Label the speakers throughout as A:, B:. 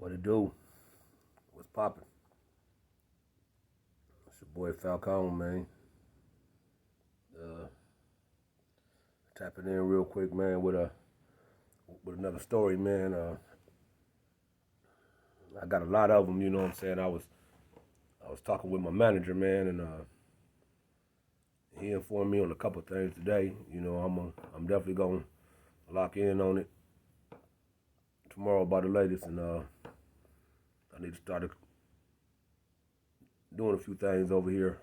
A: What it do? What's poppin'? It's your boy Falcõn, man. Uh, Tapping in real quick, man, with another story, man. I got a lot of them. You know what I'm saying? I was talking with my manager, man, and he informed me on a couple things today. You know, I'm definitely gonna lock in on it tomorrow by the latest, and I need to start doing a few things over here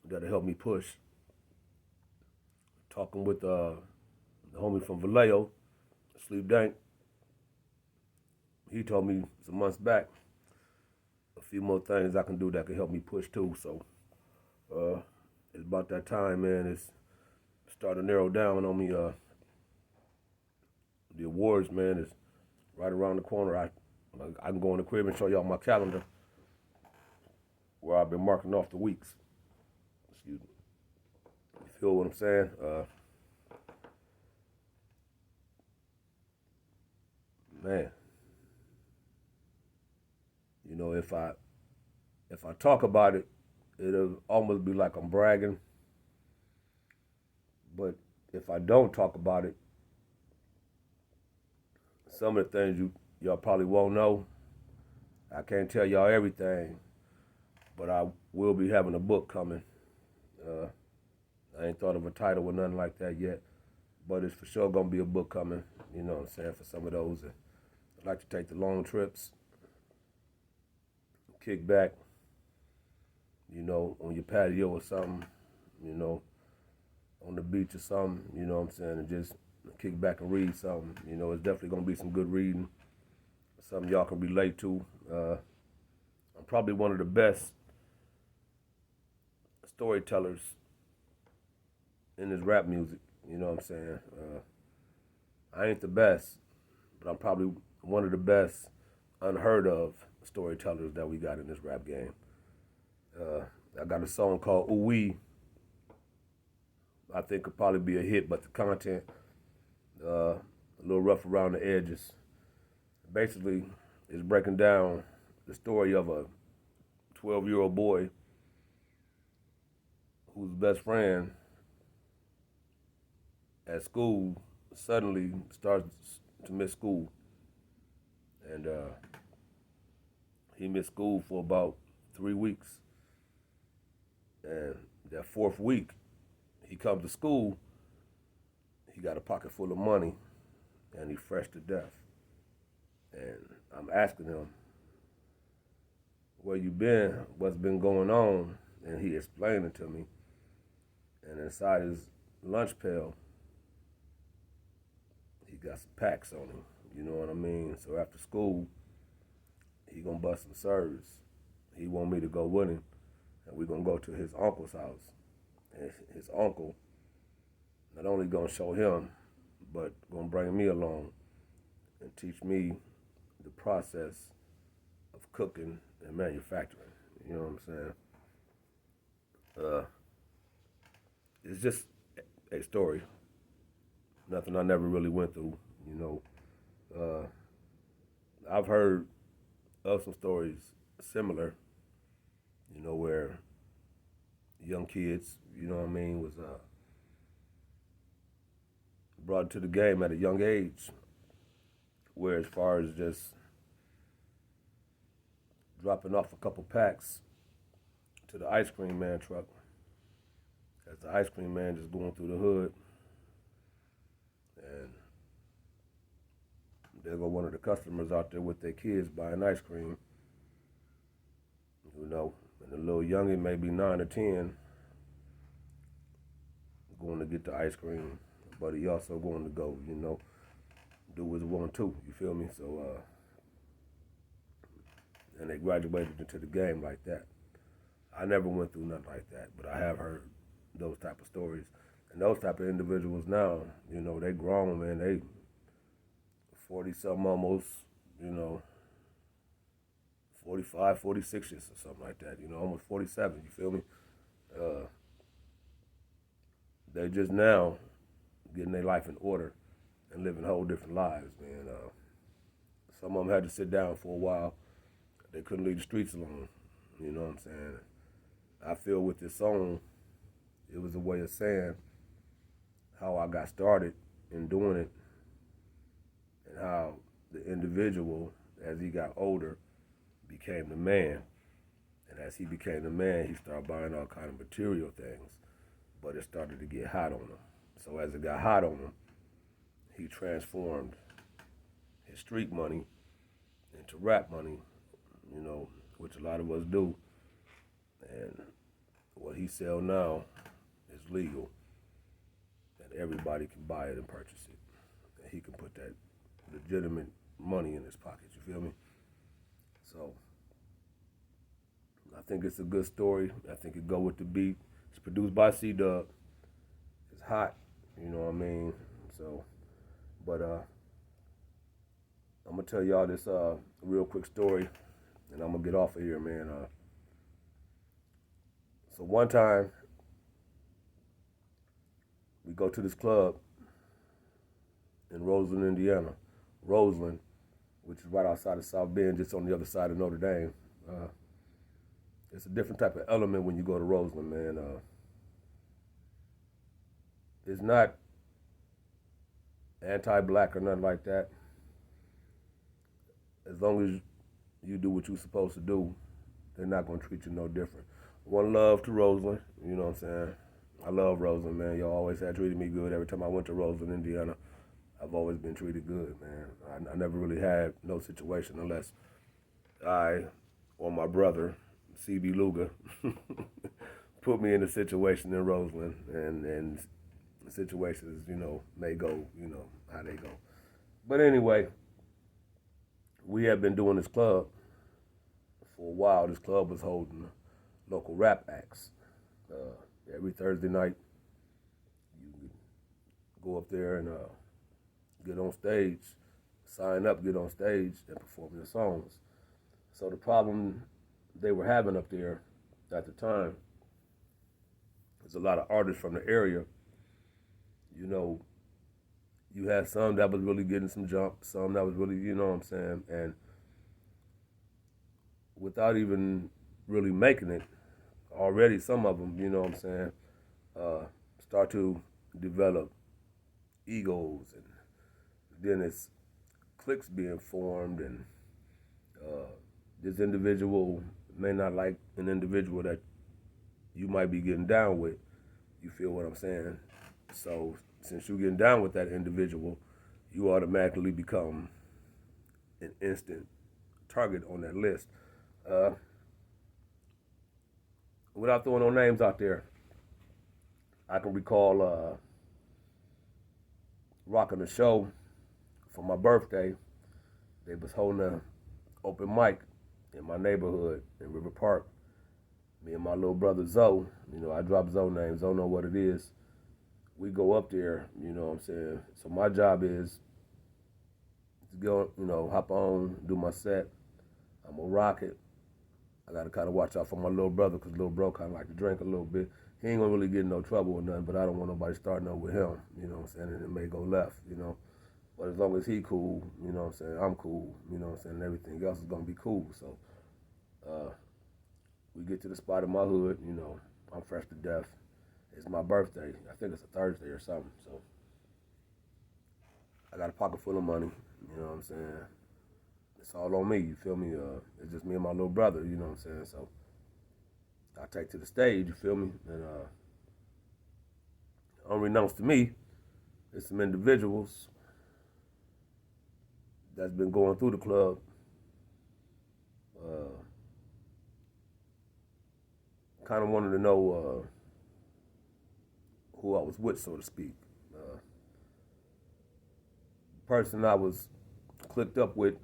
A: that'll help me push. Talking with the homie from Vallejo, Sleep Dank. He told me some months back a few more things I can do that can help me push too. So it's about that time, man. It's starting to narrow down on me. The awards, man, is right around the corner. I can go in the crib and show y'all my calendar where I've been marking off the weeks. Excuse me. You feel what I'm saying? Man, you know, if I talk about it, it'll almost be like I'm bragging. But if I don't talk about it, some of the things y'all probably won't know. I can't tell y'all everything, but I will be having a book coming. Uh, I ain't thought of a title or nothing like that yet, but it's for sure gonna be a book coming. You know what I'm saying? For some of those that like to take the long trips, kick back, you know, on your patio or something, you know, on the beach or something, you know what I'm saying, and just kick back and read something. You know, it's definitely gonna be some good reading, something y'all can relate to. I'm probably one of the best storytellers in this rap music. You know what I'm saying? I ain't the best, but I'm probably one of the best unheard of storytellers that we got in this rap game. I got a song called Ooh Wee. I think could probably be a hit, but the content a little rough around the edges. Basically, it's breaking down the story of a 12-year-old boy whose best friend at school suddenly starts to miss school. And he missed school for about 3 weeks. And that fourth week, he comes to school, he got a pocket full of money, and he's fresh to death. And I'm asking him, where you been? What's been going on? And he explained it to me. And inside his lunch pail, he got some packs on him. You know what I mean? So after school, he gonna bust some serves. He want me to go with him, and we gonna go to his uncle's house. And his uncle not only gonna show him, but gonna bring me along and teach me the process of cooking and manufacturing. You know what I'm saying? It's just a story. Nothing I never really went through. You know, I've heard of some stories similar. You know, where young kids, you know what I mean, was brought to the game at a young age. Where as far as just dropping off a couple packs to the ice cream man truck, as the ice cream man just going through the hood, and there go one of the customers out there with their kids buying ice cream, you know, and the little youngin maybe 9 or 10 going to get the ice cream, but he also going to go, you know, do what he want to, you feel me? So, and they graduated into the game like that. I never went through nothing like that, but I have heard those type of stories. And those type of individuals now, you know, they grown, man, they 40-something almost, you know, 45, 46 or something like that, you know, almost 47, you feel me? They just now getting their life in order and living whole different lives, man. Some of them had to sit down for a while. They couldn't leave the streets alone. You know what I'm saying? I feel with this song, it was a way of saying how I got started in doing it and how the individual, as he got older, became the man. And as he became the man, he started buying all kind of material things. But it started to get hot on him. So as it got hot on him, he transformed his street money into rap money, you know, which a lot of us do. And what he sells now is legal. And everybody can buy it and purchase it. And he can put that legitimate money in his pocket, you feel me? So I think it's a good story. I think it go with the beat. It's produced by C-Dub. It's hot, you know what I mean? So, but I'm gonna tell y'all this real quick story, and I'm gonna get off of here, man. So one time, we go to this club in Roseland, Indiana. Roseland, which is right outside of South Bend, just on the other side of Notre Dame. It's a different type of element when you go to Roseland, man. It's not anti-black or nothing like that. As long as you do what you're supposed to do, they're not going to treat you no different. One love to Roseland, you know what I'm saying? I love Roseland, man. Y'all always had treated me good. Every time I went to Roseland, Indiana, I've always been treated good, man. I never really had no situation unless I or my brother, CB Luga, put me in a situation in Roseland, and situations, you know, may go, you know, how they go. But anyway, we have been doing this club for a while. This club was holding local rap acts. Every Thursday night, you go up there and get on stage, sign up, get on stage, and perform your songs. So the problem they were having up there at the time is a lot of artists from the area. You know, you had some that was really getting some jump, some that was really, you know what I'm saying, and without even really making it, already some of them, you know what I'm saying, start to develop egos, and then it's cliques being formed, and this individual may not like an individual that you might be getting down with. You feel what I'm saying? So since you're getting down with that individual, you automatically become an instant target on that list. Without throwing no names out there, I can recall rocking a show for my birthday. They was holding an open mic in my neighborhood in River Park. Me and my little brother Zoe, you know, I dropped Zoe names, don't know what it is. We go up there, you know what I'm saying? So my job is to go, you know, hop on, do my set. I'm gonna rock it. I gotta kind of watch out for my little brother, because little bro kind of like to drink a little bit. He ain't gonna really get in no trouble or nothing, but I don't want nobody starting up with him, you know what I'm saying? And it may go left, you know. But as long as he cool, you know what I'm saying, I'm cool, you know what I'm saying, and everything else is gonna be cool. So we get to the spot in my hood, you know, I'm fresh to death. It's my birthday. I think it's a Thursday or something. So I got a pocket full of money, you know what I'm saying? It's all on me, you feel me? It's just me and my little brother, you know what I'm saying? So I take to the stage, you feel me? And unbeknownst to me, there's some individuals that's been going through the club, kind of wanted to know who I was with, so to speak. Person I was clicked up with,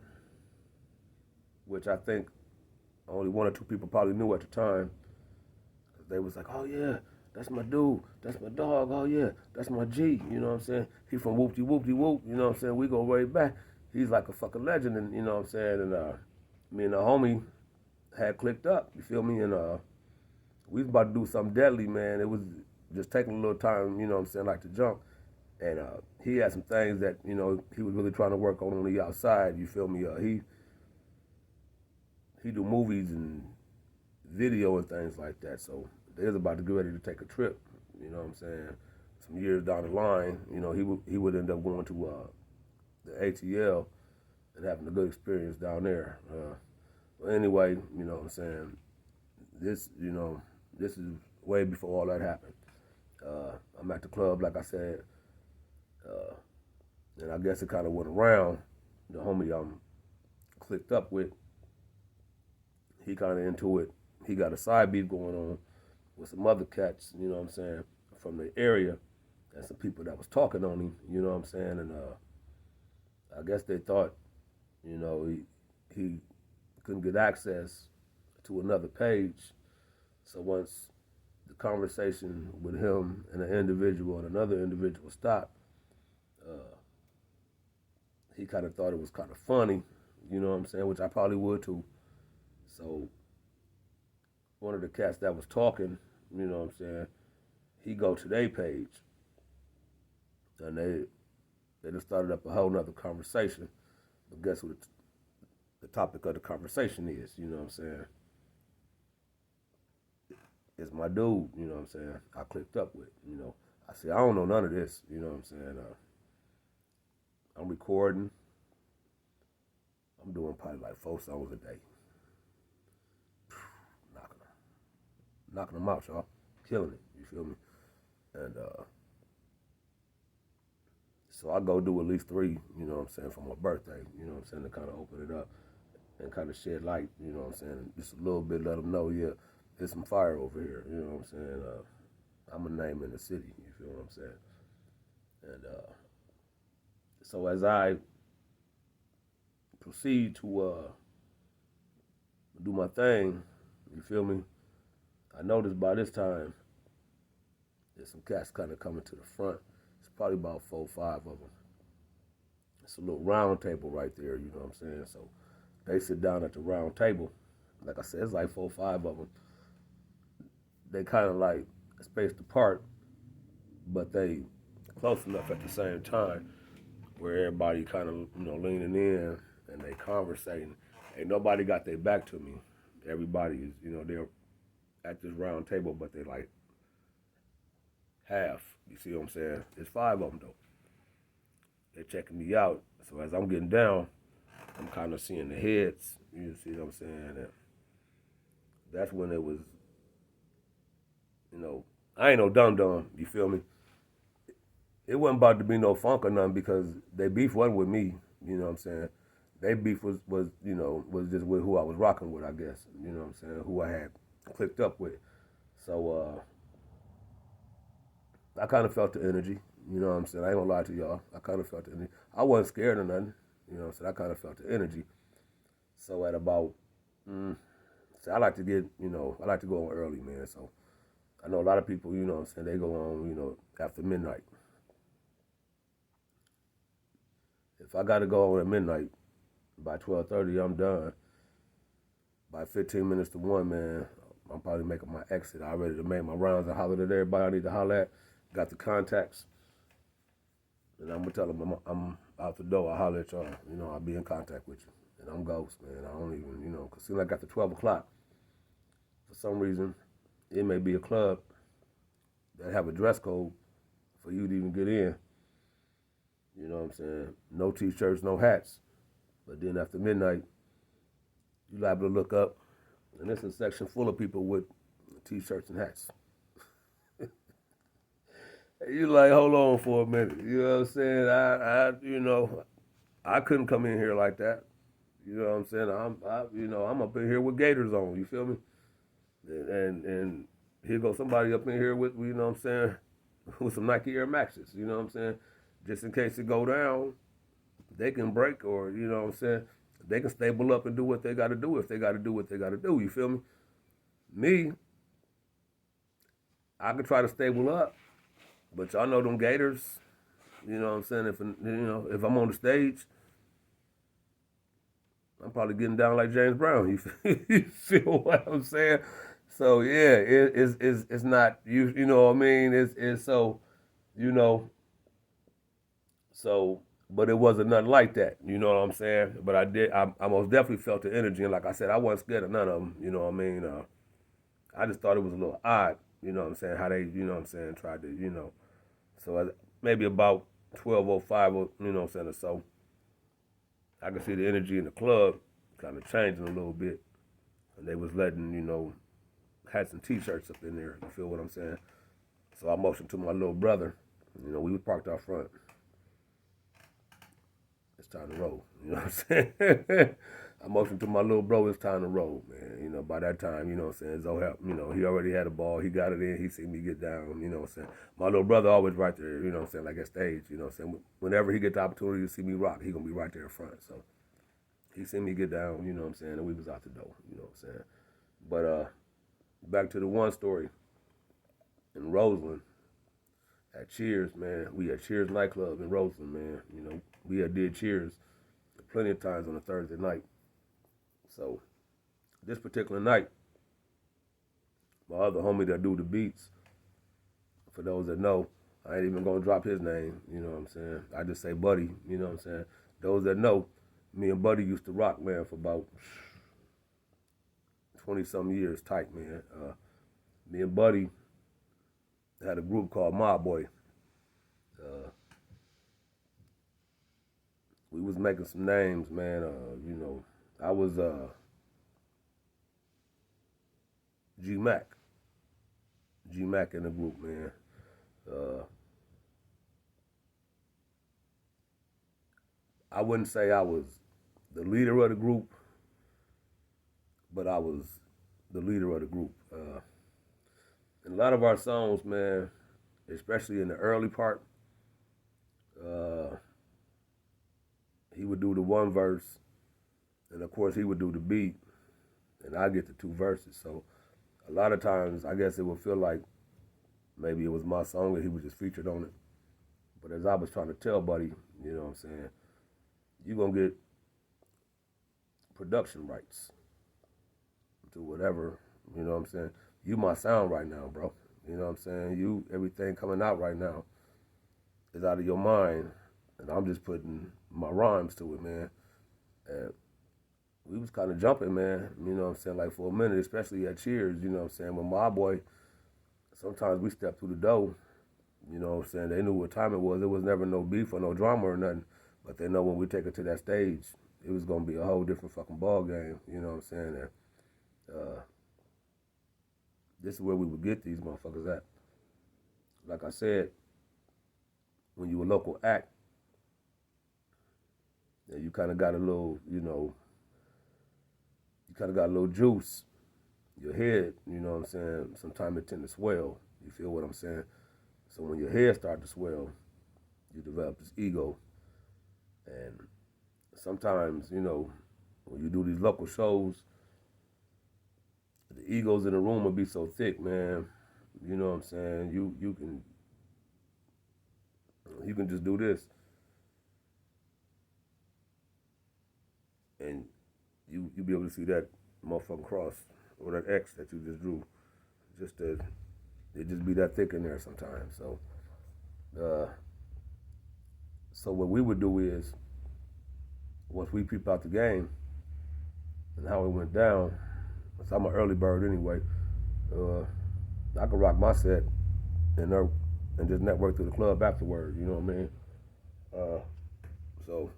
A: which I think only one or two people probably knew at the time. They was like, oh yeah, that's my dude, that's my dog, oh yeah, that's my G, you know what I'm saying? He from whoop-de-whoop-de-whoop, you know what I'm saying? We go way back. He's like a fucking legend, and you know what I'm saying? And me and the homie had clicked up, you feel me? And we was about to do something deadly, man. It was just taking a little time, you know what I'm saying, like to jump. And he had some things that, he was really trying to work on the outside, you feel me? He do movies and video and things like that. So they was about to get ready to take a trip, you know what I'm saying? Some years down the line, he would end up going to the ATL and having a good experience down there. But anyway, you know what I'm saying? This is way before all that happened. I'm at the club, like I said, and I guess it kind of went around. The homie I'm clicked up with, he kind of into it. He got a side beef going on with some other cats, you know what I'm saying, from the area, and some people that was talking on him, you know what I'm saying, and I guess they thought, he couldn't get access to another page. So once the conversation with him and an individual and another individual stopped, he kind of thought it was kind of funny, you know what I'm saying, which I probably would too. So one of the cats that was talking, you know what I'm saying, he go to their page, and they just started up a whole nother conversation. But guess what the topic of the conversation is, you know what I'm saying? It's my dude, you know what I'm saying, I clicked up with, I said, I don't know none of this, you know what I'm saying? I'm recording. I'm doing probably like 4 songs a day. Knocking them out, y'all. Killing it, you feel me? And so I go do at least 3, you know what I'm saying, for my birthday, you know what I'm saying, to kind of open it up and kind of shed light, you know what I'm saying, just a little bit, let them know, yeah, there's some fire over here, you know what I'm saying. I'm a name in the city, you feel what I'm saying? And so as I proceed to do my thing, you feel me, I noticed by this time there's some cats kind of coming to the front. It's probably about 4 or 5 of them. It's a little round table right there, you know what I'm saying? So they sit down at the round table. Like I said, it's like 4 or 5 of them. They kind of like spaced apart, but they close enough at the same time where everybody kind of, leaning in and they conversating. Ain't nobody got their back to me. Everybody is, they're at this round table, but they like half. You see what I'm saying? There's 5 of them though. They're checking me out. So as I'm getting down, I'm kind of seeing the heads. You see what I'm saying? And that's when it was, I ain't no dum-dum, you feel me? It wasn't about to be no funk or nothing because they beef wasn't with me, you know what I'm saying? They beef was just with who I was rocking with, I guess, you know what I'm saying? Who I had clicked up with. So I kind of felt the energy, you know what I'm saying? I ain't gonna lie to y'all. I kind of felt the energy. I wasn't scared of nothing, you know what I'm saying? I kind of felt the energy. So at about, I like to get, I like to go on early, man. So I know a lot of people, you know what I'm saying, they go on, after midnight. If I got to go on at midnight, by 12:30, I'm done. By 15 minutes to 1, man, I'm probably making my exit. I ready to make my rounds and holler at everybody I need to holler at. Got the contacts. And I'm going to tell them I'm out the door. I'll holler at y'all. I'll be in contact with you. And I'm ghost, man. I don't even, because soon I got to 12 o'clock. For some reason, it may be a club that have a dress code for you to even get in. You know what I'm saying? No t-shirts, no hats. But then after midnight, you liable to look up, and it's a section full of people with t-shirts and hats. You like, hold on for a minute. You know what I'm saying? I couldn't come in here like that. You know what I'm saying? I'm up in here with gaiters on. You feel me? And here goes somebody up in here with, you know what I'm saying, with some Nike Air Maxes. You know what I'm saying? Just in case it go down, they can break, or, you know what I'm saying, they can stable up and do what they got to do if they got to do what they got to do. You feel me? Me, I could try to stable up, but y'all know them gators, you know what I'm saying, if I'm on the stage, I'm probably getting down like James Brown. You feel what I'm saying? So yeah, it's not, you know what I mean? It's so, So, but it wasn't nothing like that. You know what I'm saying? But I most definitely felt the energy, and like I said, I wasn't scared of none of them. You know what I mean? I just thought it was a little odd. You know what I'm saying? How they, you know what I'm saying, tried to, So maybe about 12:05, you know what I'm saying, or so, I could see the energy in the club kind of changing a little bit, and they was letting, had some T-shirts up in there. You feel what I'm saying? So I motioned to my little brother. We was parked out front. It's time to roll. You know what I'm saying? I motioned to my little bro, it's time to roll, man. By that time, what I'm saying, Zoe helped. He already had a ball. He got it in. He seen me get down, what I'm saying. My little brother always right there, what I'm saying, like at stage, what I'm saying. Whenever he get the opportunity to see me rock, he gonna be right there in front. So he seen me get down, what I'm saying, and we was out the door, what I'm saying. But back to the one story in Roseland at Cheers, man. We had Cheers nightclub in Roseland, man. We had did Cheers plenty of times on a Thursday night. So this particular night, my other homie that do the beats, for those that know, I ain't even gonna drop his name, you know what I'm saying? I just say Buddy, you know what I'm saying? Those that know, me and Buddy used to rock, man, for about 20-something years tight, man. Me and Buddy had a group called MobWay. We was making some names, man. I was G-Mac. G-Mac in the group, man. I wouldn't say I was the leader of the group, but I was the leader of the group. In a lot of our songs, man, especially in the early part, he would do the one verse, and of course he would do the beat, and I get the two verses. So a lot of times, I guess it would feel like maybe it was my song and he was just featured on it. But as I was trying to tell Buddy, you know what I'm saying, you're going to get production rights to whatever, you know what I'm saying. You my sound right now, bro. You know what I'm saying? Everything coming out right now is out of your mind, and I'm just putting my rhymes to it, man. And we was kind of jumping, man, you know what I'm saying, like for a minute, especially at Cheers, you know what I'm saying. With my boy, sometimes we stepped through the door, you know what I'm saying. They knew what time it was. There was never no beef or no drama or nothing, but they know when we take it to that stage, it was going to be a whole different fucking ball game, you know what I'm saying. And this is where we would get these motherfuckers at. Like I said, when you a local act, and you kind of got a little, you kind of got a little juice. Your head, you know what I'm saying, sometimes it tend to swell. You feel what I'm saying? So when your head starts to swell, you develop this ego. And sometimes, when you do these local shows, the egos in the room will be so thick, man. You know what I'm saying? You can just do this, and you be able to see that motherfucking cross or that X that you just drew. It just be that thick in there sometimes. So what we would do is, once we peep out the game and how it went down, so I'm an early bird anyway, I could rock my set and just network through the club afterward, you know what I mean? So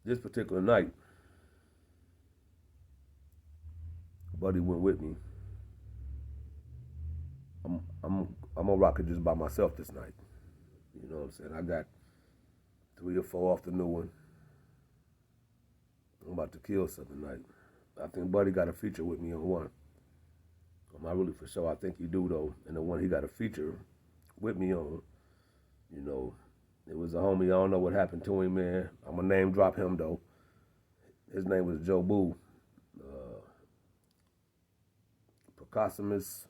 A: this particular night, Buddy went with me. I'm gonna rock it just by myself this night. You know what I'm saying? I got 3 or 4 off the new one. I'm about to kill something tonight. I think Buddy got a feature with me on one. I'm not really for sure. I think he do though. And the one he got a feature with me on, it was a homie. I don't know what happened to him, man. I'm gonna name drop him though. His name was Joe Boo. Precocimus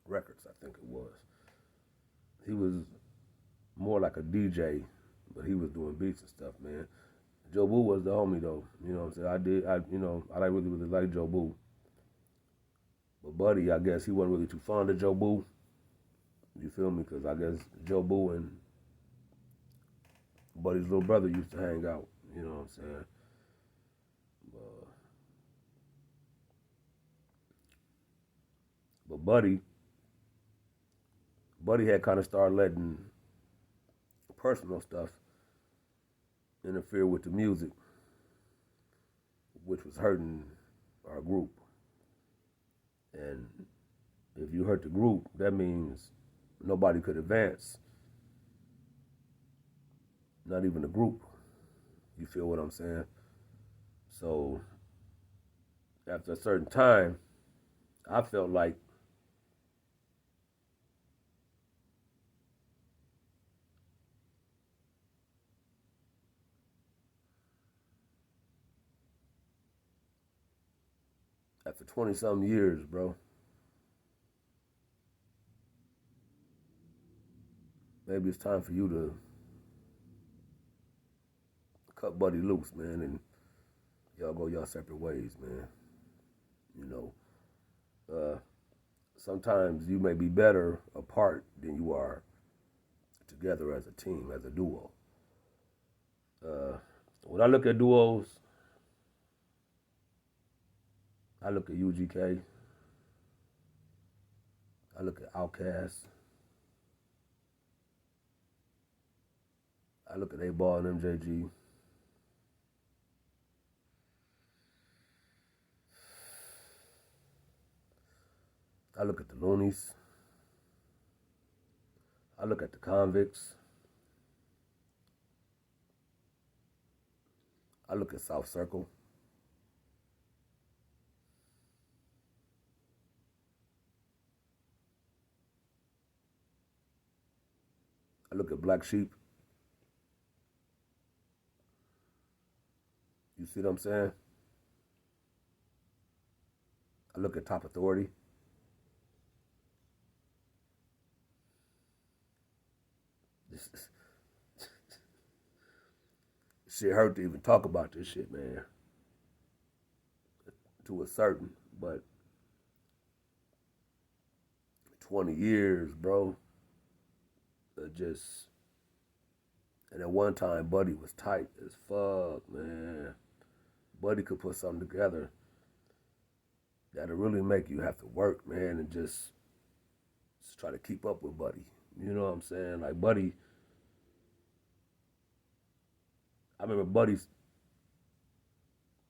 A: Records, I think it was. He was more like a DJ, but he was doing beats and stuff, man. Joe Boo was the homie though. You know what I'm saying? I really like Joe Boo. But Buddy, I guess he wasn't really too fond of Joe Boo. You feel me? Because I guess Joe Boo and Buddy's little brother used to hang out. You know what I'm saying? But Buddy had kind of started letting personal stuff interfere with the music, which was hurting our group. And if you hurt the group, that means nobody could advance, not even the group. You feel what I'm saying? So after a certain time, I felt like after 20 some years, bro, maybe it's time for you to cut Buddy loose, man, and y'all go y'all separate ways, man. You know, sometimes you may be better apart than you are together as a team, as a duo. When I look at duos, I look at UGK, I look at Outkast, I look at A-Ball and MJG. I look at the Loonies. I look at the Convicts. I look at South Circle. I look at Black Sheep. You see what I'm saying? I look at Top Authority. Shit hurt to even talk about this shit, man. To a certain, but 20 years, bro. Just, and at one time, Buddy was tight as fuck, man. Buddy could put something together that'll really make you have to work, man, and just try to keep up with Buddy. You know what I'm saying? Like Buddy, I remember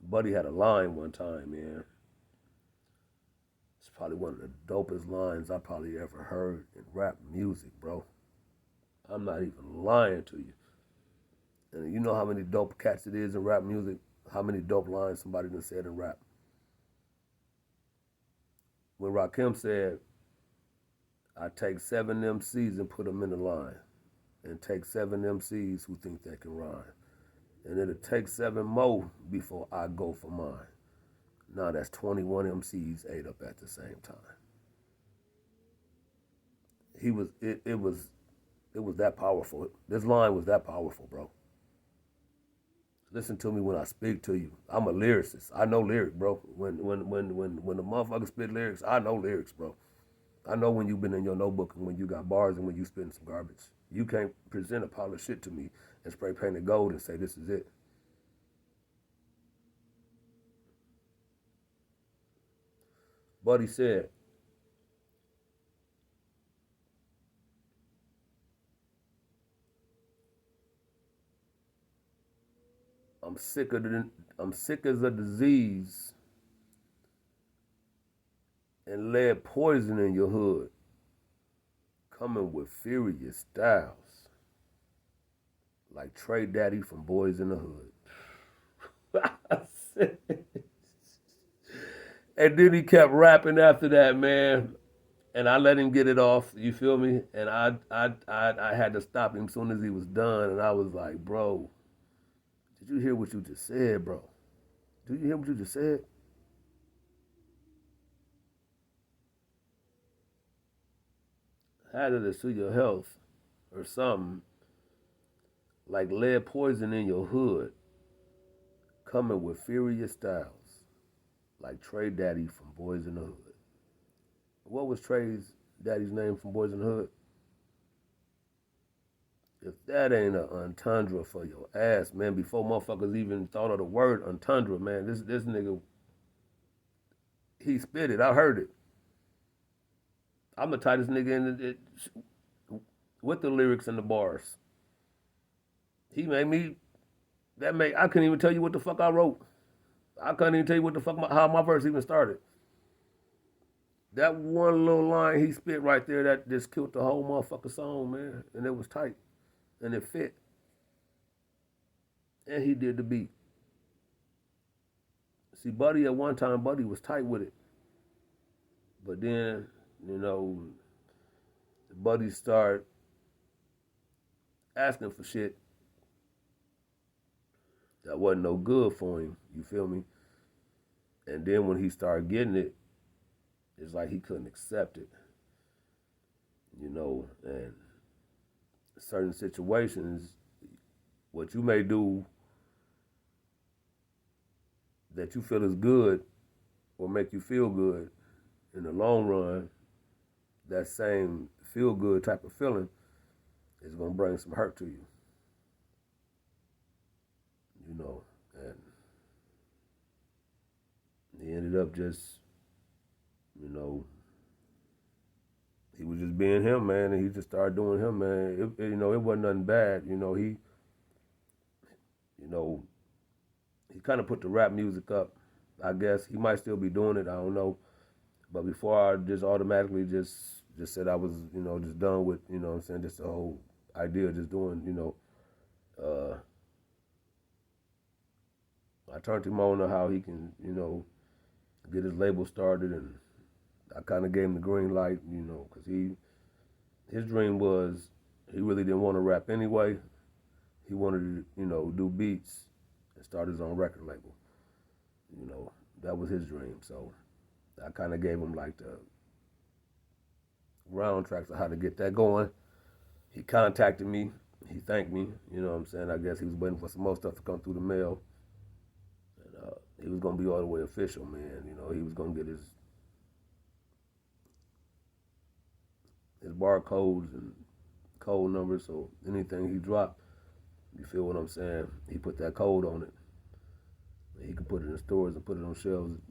A: Buddy had a line one time, man. It's probably one of the dopest lines I probably ever heard in rap music, bro. I'm not even lying to you. And you know how many dope cats it is in rap music? How many dope lines somebody done said in rap? When Rakim said, I take 7 MCs and put them in the line, and take 7 MCs who think they can rhyme. And it'll take 7 more before I go for mine. Now that's 21 MCs ate up at the same time. It was that powerful. This line was that powerful, bro. Listen to me when I speak to you. I'm a lyricist. I know lyrics, bro. When the motherfucker spit lyrics, I know lyrics, bro. I know when you've been in your notebook and when you got bars and when you spitting some garbage. You can't present a pile of shit to me and spray painted gold and say this is it. Buddy said, I'm sick as a disease and lead poison in your hood, coming with furious styles, like Trey Daddy from Boys in the Hood. And then he kept rapping after that, man. And I let him get it off. You feel me? And I had to stop him as soon as he was done. And I was like, bro, did you hear what you just said, bro? Did you hear what you just said? Hazardous to your health or something, like lead poison in your hood, coming with furious styles, like Trey Daddy from Boys in the Hood. What was Trey's daddy's name from Boys in the Hood? If that ain't an entendre for your ass, man, before motherfuckers even thought of the word entendre, man, this nigga, he spit it. I heard it. I'm the tightest nigga in it with the lyrics and the bars. He made me, I couldn't even tell you what the fuck I wrote. I couldn't even tell you what the fuck, how my verse even started. That one little line he spit right there, that just killed the whole motherfucker song, man. And it was tight. And it fit. And he did the beat. See, Buddy, at one time, Buddy was tight with it. But then, Buddy started asking for shit that wasn't no good for him. You feel me? And then when he started getting it, it's like he couldn't accept it. And certain situations, what you may do that you feel is good or make you feel good, in the long run, that same feel good type of feeling is gonna bring some hurt to you. And he ended up just, he was just being him, man, and he just started doing him, man. It wasn't nothing bad. He kind of put the rap music up. I guess he might still be doing it. I don't know. But before I just automatically just said I was, just done with, what I'm saying, just the whole idea of just doing, I turned him on to how he can, get his label started, and I kind of gave him the green light, because his dream was he really didn't want to rap anyway. He wanted to, do beats and start his own record label. That was his dream. So I kind of gave him like the round tracks of how to get that going. He contacted me. He thanked me. You know what I'm saying? I guess he was waiting for some more stuff to come through the mail. And he was going to be all the way official, man. He was going to get his barcodes and code numbers. So anything he dropped, you feel what I'm saying? He put that code on it. He could put it in stores and put it on shelves,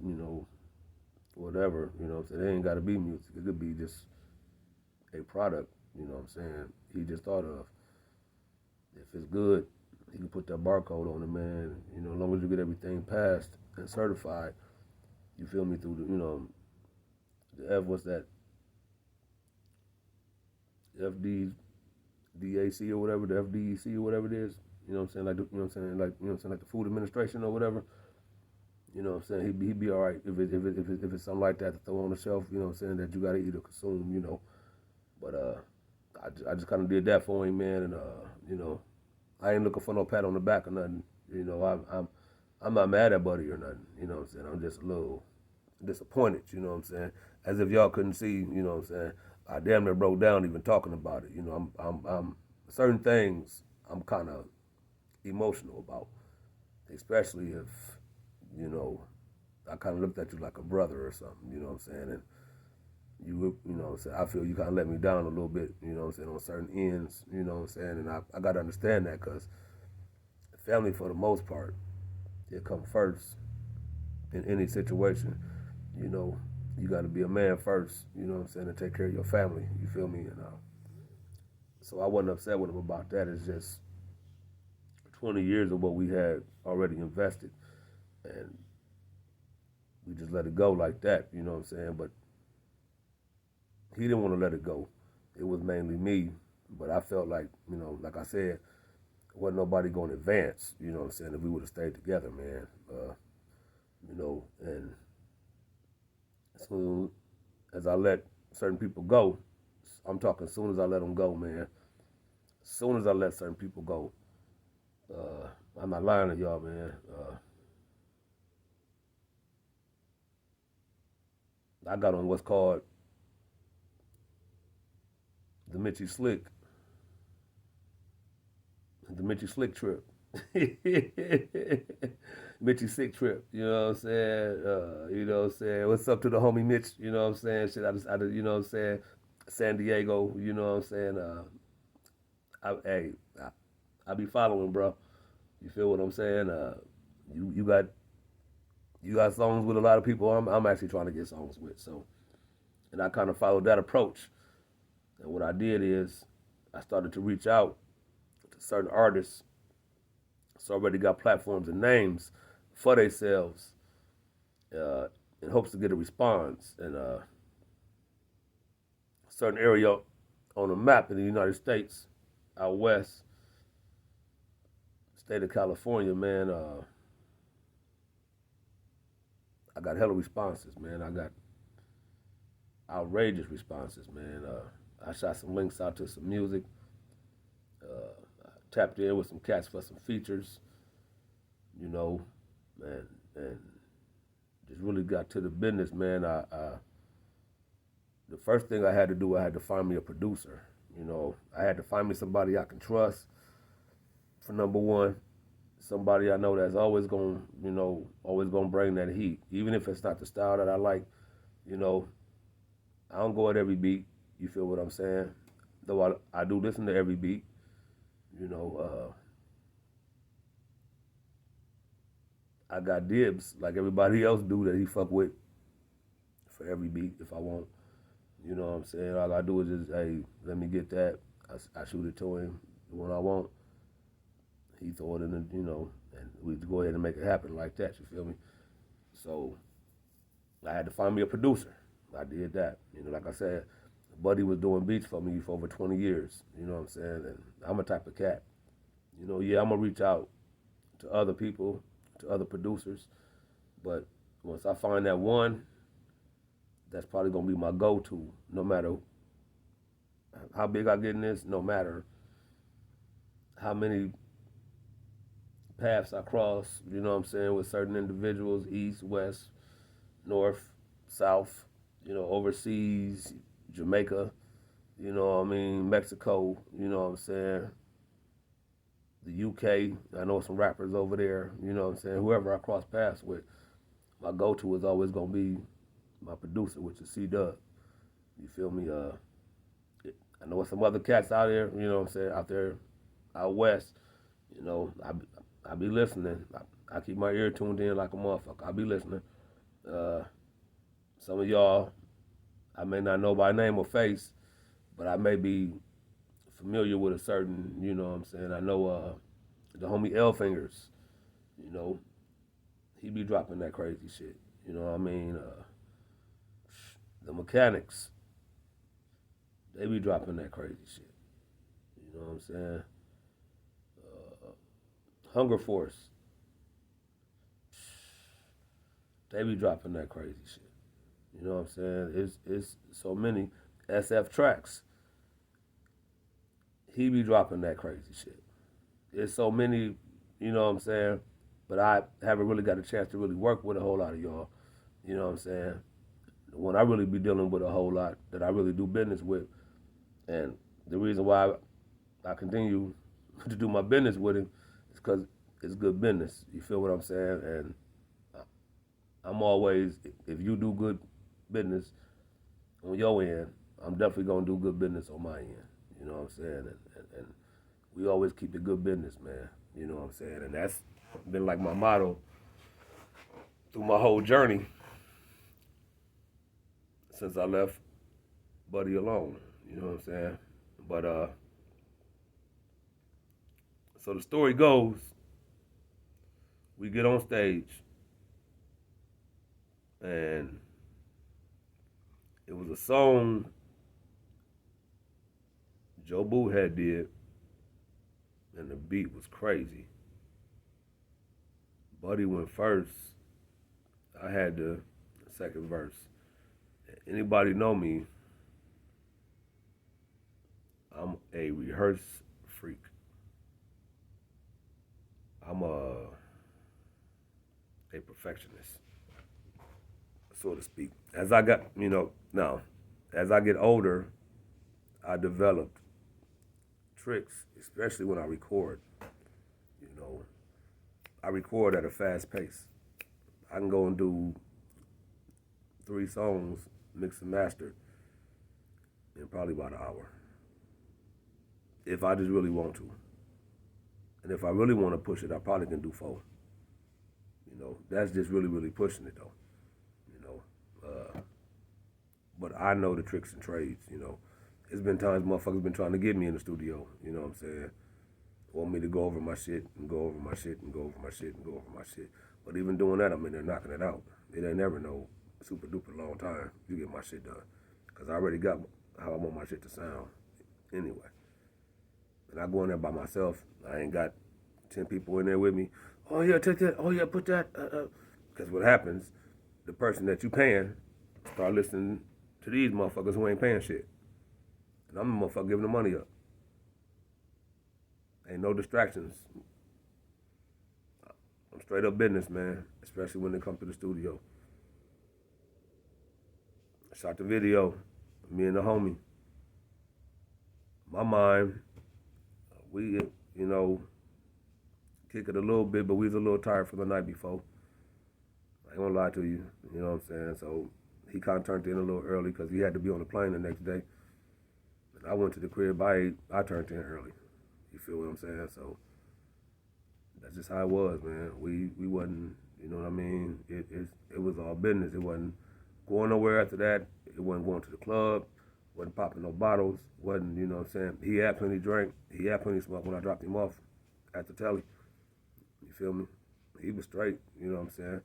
A: whatever, what I'm saying? It ain't got to be music. It could be just a product, what I'm saying? He just thought of. If it's good, he can put that barcode on it, man. As long as you get everything passed and certified, you feel me, through the what's that? FDAC or whatever, the FDEC or whatever it is. What I'm saying? Like, like the Food Administration or whatever. What I'm saying? He'd be all right if it's something like that to throw on the shelf. What I'm saying, that you got to eat or consume. But I just kind of did that for him, man. And I ain't looking for no pat on the back or nothing. I'm not mad at Buddy or nothing. What I'm saying? I'm just a little disappointed. What I'm saying? As if y'all couldn't see. What I'm saying? I damn near broke down even talking about it. I'm certain things I'm kind of emotional about, especially if, I kind of looked at you like a brother or something, what I'm saying? And what I'm saying, I feel you kind of let me down a little bit, what I'm saying, on certain ends, what I'm saying? And I got to understand that, because family, for the most part, it comes first in any situation. You got to be a man first, what I'm saying, and take care of your family, you feel me? And so I wasn't upset with him about that. It's just 20 years of what we had already invested, and we just let it go like that, what I'm saying? But he didn't want to let it go. It was mainly me, but I felt like, like I said, wasn't nobody going to advance, what I'm saying, if we would have stayed together, man. And as soon as I let certain people go, I'm talking as soon as I let them go, man. As soon as I let certain people go, I'm not lying to y'all, man. I got on what's called the Mitchie Slick trip. Mitchie Sick trip, you know what I'm saying? What's up to the homie Mitch, you know what I'm saying? Shit, I just, you know what I'm saying? San Diego, you know what I'm saying? Hey, I be following, bro. You feel what I'm saying? You got songs with a lot of people. I'm actually trying to get songs with. So, and I kind of followed that approach. And what I did is I started to reach out to certain artists. So already got platforms and names for themselves uh, in hopes to get a response in a certain area on the map in the United States, out west, state of California, man. I got hella responses, man. I got outrageous responses, man. I shot some links out to some music. I tapped in with some cats for some features, you know, and just really got to the business, man. The first thing I had to do, I had to find me a producer. You know, I had to find me somebody I can trust. For number one, somebody I know that's always gonna bring that heat, even if it's not the style that I like. You know, I don't go at every beat. You feel what I'm saying? Though I do listen to every beat. You know, I got dibs like everybody else do that he fuck with for every beat if I want. You know what I'm saying? All I do is just, hey, let me get that. I shoot it to him when I want. He throw it in the, and we go ahead and make it happen like that. You feel me? So I had to find me a producer. I did that. You know, like I said, Buddy was doing beats for me for over 20 years. You know what I'm saying? And I'm a type of cat. You know, yeah, I'm gonna reach out to other people, to other producers, but once I find that one, that's probably gonna be my go-to, no matter how big I get in this, no matter how many paths I cross, you know what I'm saying, with certain individuals, east, west, north, south, overseas, Jamaica, Mexico, you know what I'm saying, the UK, I know some rappers over there, you know what I'm saying, whoever I cross paths with, my go-to is always gonna be my producer, which is C-Dub. You feel me? I know some other cats out there, you know what I'm saying, out there, out west, I be listening. I keep my ear tuned in like a motherfucker. I be listening. Uh, some of y'all, I may not know by name or face, but I may be familiar with a certain, you know what I'm saying. I know the homie L Fingers, you know, he be dropping that crazy shit. You know what I mean? The Mechanics, they be dropping that crazy shit. You know what I'm saying? Hunger Force, they be dropping that crazy shit. You know what I'm saying? It's so many SF tracks. He be dropping that crazy shit. It's so many, you know what I'm saying? But I haven't really got a chance to really work with a whole lot of y'all. You know what I'm saying? When I really be dealing with a whole lot that I really do business with. And the reason why I continue to do my business with him is because it's good business. You feel what I'm saying? And I'm always, if you do good business on your end, I'm definitely gonna do good business on my end. You know what I'm saying? And we always keep the good business, man. You know what I'm saying? And that's been like my motto through my whole journey since I left Buddy alone. You know what I'm saying? But so the story goes, we get on stage and it was a song Joe Boo had did, and the beat was crazy. Buddy went first. I had the second verse. Anybody know me? I'm a rehearse freak. I'm a perfectionist, so to speak. As I got, now, as I get older, I developed tricks, especially when I record. You know, I record at a fast pace. I can go and do 3 songs, mix and master, in probably about an hour. if I just really want to. And if I really want to push it, I probably can do 4. You know, that's just really, really pushing it though. You know, but I know the tricks and trades. You know, it's been times motherfuckers been trying to get me in the studio. You know what I'm saying? Want me to go over my shit and go over my shit and go over my shit and go over my shit. But even doing that, I'm in there knocking it out. It ain't never no super duper long time you get my shit done. Because I already got how I want my shit to sound anyway. And I go in there by myself. I ain't got 10 people in there with me. Oh yeah, take that. Oh yeah, put that. Because what happens, the person that you paying start listening to these motherfuckers who ain't paying shit. And I'm the motherfucker giving the money up. Ain't no distractions. I'm straight up business, man, especially when it comes to the studio. I shot the video, me and the homie. My mind, we, you know, kick it a little bit, but we was a little tired from the night before. I ain't gonna lie to you, you know what I'm saying? So he kind of turned in a little early because he had to be on the plane the next day. And I went to the crib by 8, I turned in early. You feel what I'm saying? So that's just how it was, man. We wasn't, you know what I mean? It was all business. It wasn't going nowhere after that. It wasn't going to the club. Wasn't popping no bottles. Wasn't, you know what I'm saying? He had plenty drink. He had plenty smoke when I dropped him off at the telly. You feel me? He was straight, you know what I'm saying?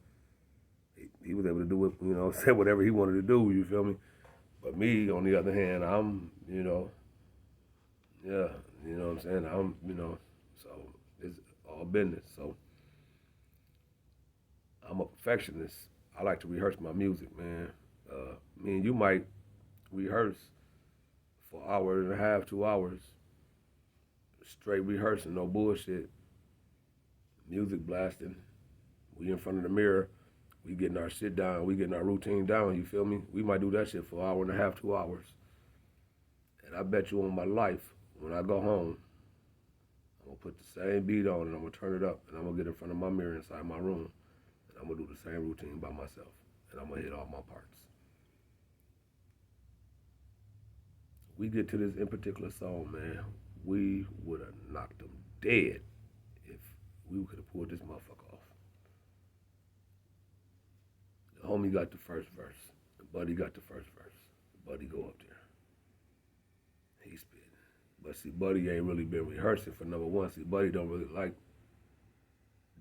A: He was able to do it, you know, say whatever he wanted to do, you feel me? But me, on the other hand, I'm, you know, yeah, you know what I'm saying? I'm, you know, so it's all business. So I'm a perfectionist. I like to rehearse my music, man. Me and you might rehearse for an hour and a half, 2 hours, straight rehearsing, no bullshit. Music blasting. We in front of the mirror. We getting our shit down. We getting our routine down, you feel me? We might do that shit for an hour and a half, 2 hours. And I bet you on my life, when I go home, I'm gonna put the same beat on and I'm gonna turn it up and I'm gonna get in front of my mirror inside my room and I'm gonna do the same routine by myself and I'm gonna hit all my parts. We get to this in particular song, man, we would have knocked them dead if we could have pulled this motherfucker off. The homie got the first verse. The buddy got the first verse. The buddy go up there. He spit. But see, Buddy ain't really been rehearsing for number one. See, Buddy don't really like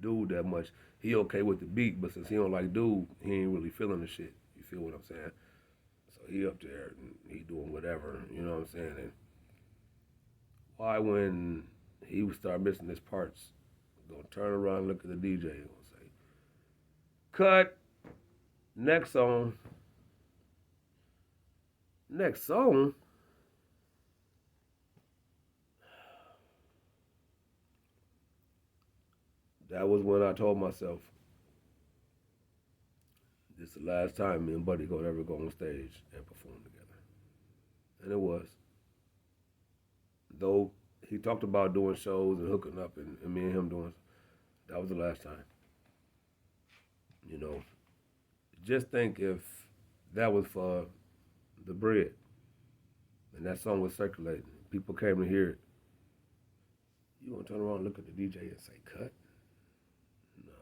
A: Dude that much. He okay with the beat, but since he don't like Dude, he ain't really feeling the shit. You feel what I'm saying? So he up there and he doing whatever, you know what I'm saying? And why when he would start missing his parts, gonna turn around and look at the DJ and gonna say, cut, next song. Next song? That was when I told myself, this is the last time me and Buddy gonna ever go on stage and perform together. And it was. Though he talked about doing shows and hooking up and me and him doing, that was the last time. You know, just think if that was for the bread and that song was circulating, people came to hear it, you gonna turn around and look at the DJ and say, cut? No.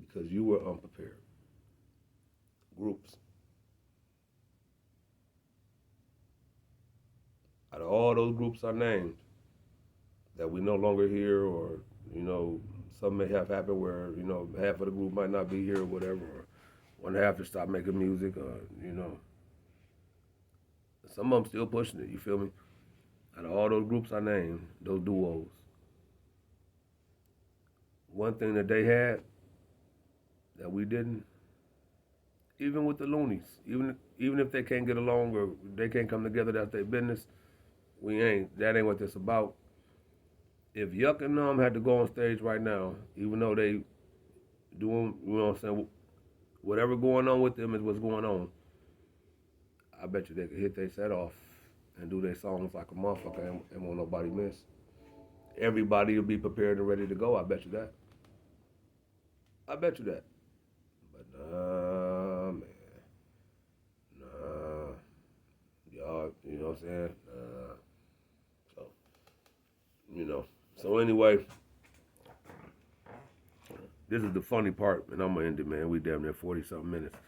A: Because you were unprepared. Groups. Out of all those groups I named that we no longer hear, or, you know, something may have happened where, you know, half of the group might not be here or whatever, or one half to stop making music, or, you know. Some of them still pushing it, you feel me? Out of all those groups I named, those duos, one thing that they had that we didn't, even with the Loonies, even if they can't get along or they can't come together, that's their business. That ain't what this about. If Yuck and them had to go on stage right now, even though they doing, you know what I'm saying, whatever going on with them is what's going on, I bet you they could hit their set off and do their songs like a motherfucker and won't nobody miss. Everybody will be prepared and ready to go, I bet you that. I bet you that. Nah, man. Nah. Y'all, you know what I'm saying? So, you know. So anyway, this is the funny part, and I'm gonna end it, man. We damn near 40-something minutes.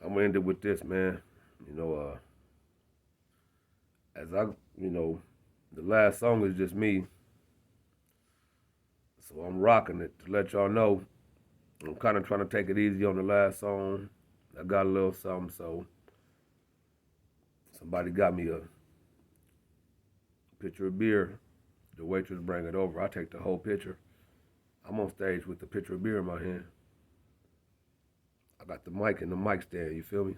A: I'm gonna end it with this, man. You know, as the last song is just me. So I'm rocking it to let y'all know. I'm kind of trying to take it easy on the last song. I got a little something, so somebody got me a pitcher of beer. The waitress bring it over. I take the whole pitcher. I'm on stage with the pitcher of beer in my hand. I got the mic and the mic stand, you feel me?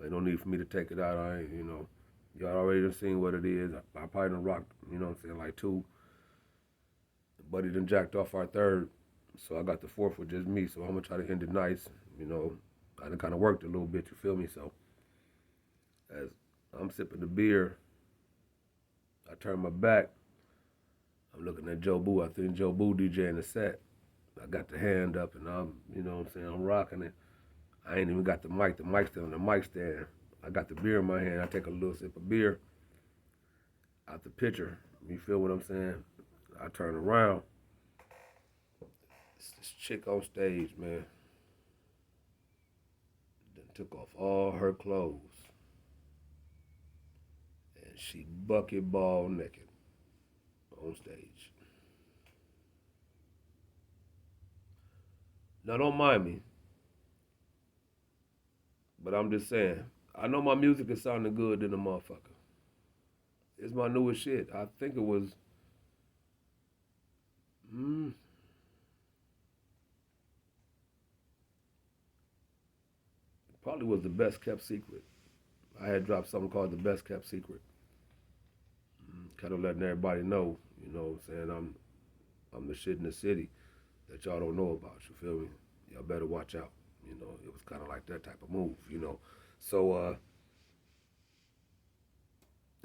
A: Ain't no need for me to take it out. I ain't, y'all already done seen what it is. I probably done rocked, you know what I'm saying, like two. Buddy done jacked off our third. So I got the fourth with just me. So I'm gonna try to end it nice. I done kind of worked a little bit, you feel me? So as I'm sipping the beer, I turn my back. I'm looking at Joe Boo. I think Joe Boo DJing the set. I got the hand up and I'm, you know what I'm saying, I'm rocking it. I ain't even got the mic still on the mic stand. I got the beer in my hand. I take a little sip of beer out the pitcher. You feel what I'm saying? I turn around. It's this chick on stage, man. Then took off all her clothes. And she bucket ball naked on stage. Now don't mind me. But I'm just saying, I know my music is sounding good than a motherfucker. It's my newest shit. I think it was, probably was the best kept secret. I had dropped something called the best kept secret. Kind of letting everybody know, you know what I'm saying, I'm the shit in the city that y'all don't know about, you feel me? Y'all better watch out. It was kind of like that type of move, So,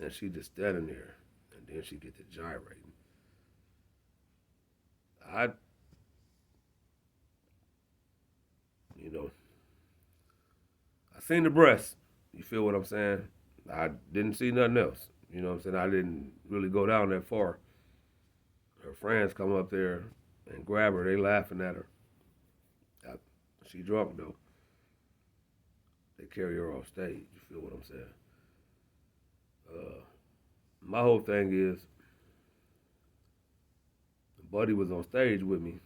A: and she just standing there, and then she get to gyrating. I seen the breasts. You feel what I'm saying? I didn't see nothing else. You know what I'm saying? I didn't really go down that far. Her friends come up there and grab her. They laughing at her. She drunk though. They carry her off stage. You feel what I'm saying? My whole thing is, Buddy was on stage with me.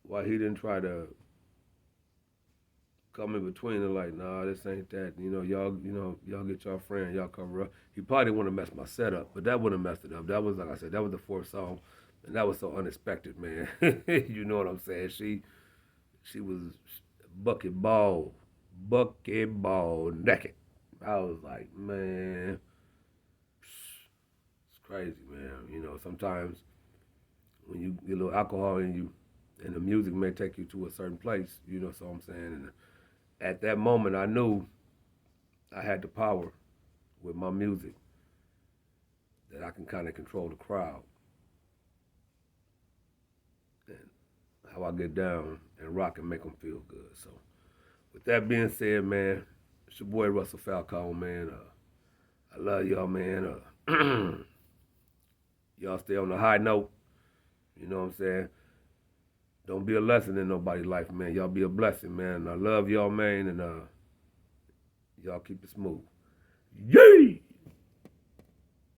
A: Why he didn't try to come in between and like, nah, this ain't that. Y'all get your friend, y'all cover up. He probably didn't want to mess my set up, but that wouldn't have messed it up. That was, like I said, that was the fourth song, and that was so unexpected, man. You know what I'm saying? She was bucket ball naked. I was like, man, it's crazy, man. Sometimes when you get a little alcohol in you, and the music may take you to a certain place, so I'm saying. And at that moment, I knew I had the power with my music that I can kind of control the crowd and how I get down and rock and make them feel good. So with that being said, man, it's your boy Russell Falcõn, man. I love y'all, man. Y'all stay on the high note. You know what I'm saying? Don't be a lesson in nobody's life, man. Y'all be a blessing, man. I love y'all, man, and y'all keep it smooth. Yay!